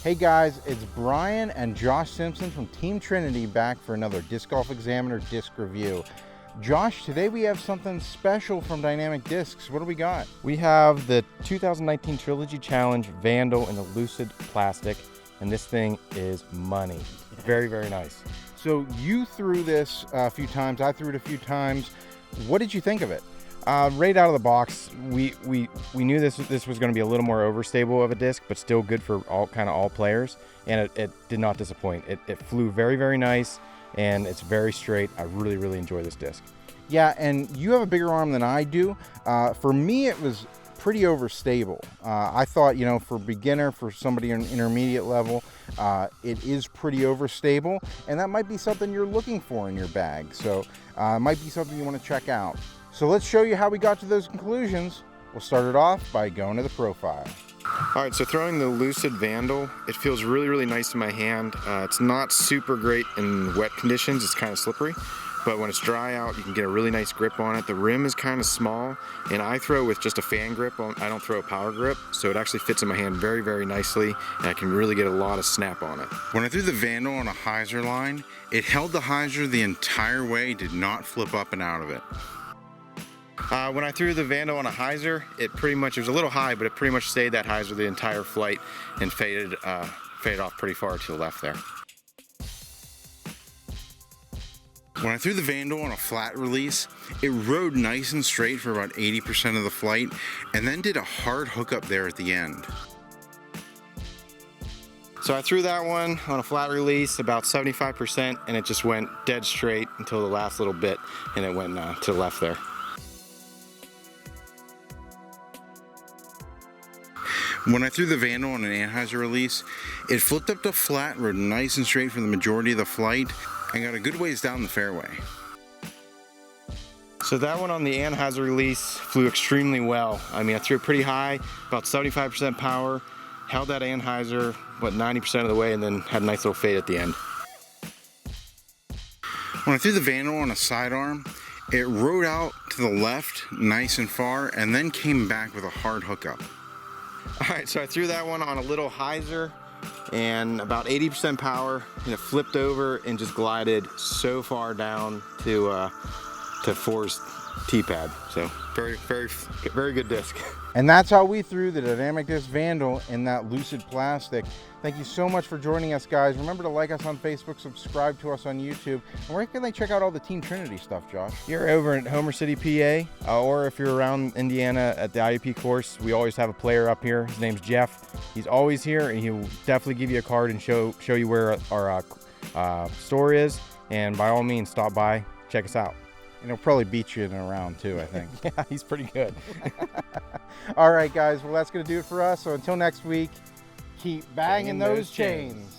Hey guys, it's Brian and Josh Simpson from Team Trinity back for another Disc Golf Examiner disc review. Josh, today we have something special from Dynamic Discs. What do we got? We have the 2019 Trilogy Challenge Vandal in the Lucid Plastic, and this thing is money. Very, very nice. So you threw this a few times, I threw it a few times. What did you think of it? Right out of the box, we knew this was going to be a little more overstable of a disc, but still good for all players, and it did not disappoint. It flew very, very nice, and it's very straight. I really, really enjoy this disc. Yeah, and you have a bigger arm than I do. For me, it was pretty overstable. I thought, for beginner, for somebody in intermediate level, it is pretty overstable, and that might be something you're looking for in your bag. So it might be something you want to check out. So let's show you how we got to those conclusions. We'll start it off by going to the profile. All right, so throwing the Lucid Vandal, it feels really, really nice in my hand. It's not super great in wet conditions. It's kind of slippery, but when it's dry out, you can get a really nice grip on it. The rim is kind of small, and I throw with just a fan grip. I don't throw a power grip, so it actually fits in my hand very, very nicely, and I can really get a lot of snap on it. When I threw the Vandal on a hyzer line, it held the hyzer the entire way, did not flip up and out of it. When I threw the Vandal on a hyzer, it was a little high, but it pretty much stayed that hyzer the entire flight and faded off pretty far to the left there. When I threw the Vandal on a flat release, it rode nice and straight for about 80% of the flight, and then did a hard hookup there at the end. So I threw that one on a flat release about 75%, and it just went dead straight until the last little bit, and it went to the left there. When I threw the Vandal on an anhyzer release, it flipped up to flat, rode nice and straight for the majority of the flight, and got a good ways down the fairway. So that one on the anhyzer release flew extremely well. I mean, I threw it pretty high, about 75% power, held that anhyzer, 90% of the way, and then had a nice little fade at the end. When I threw the Vandal on a sidearm, it rode out to the left nice and far, and then came back with a hard hookup. All right, so I threw that one on a little hyzer and about 80% power, and it flipped over and just glided so far down to Four's T-pad. So very, very, very good disc. And that's how we threw the Dynamic Disc Vandal in that Lucid Plastic. Thank you so much for joining us, guys. Remember to like us on Facebook, subscribe to us on YouTube. And where can they check out all the Team Trinity stuff, Josh? You're over in Homer City, PA, or if you're around Indiana at the IUP course, we always have a player up here. His name's Jeff. He's always here, and he'll definitely give you a card and show you where our store is. And by all means, stop by, check us out. And he'll probably beat you in a round too, I think. Yeah, he's pretty good. All right, guys. Well, that's going to do it for us. So until next week, keep banging those chains.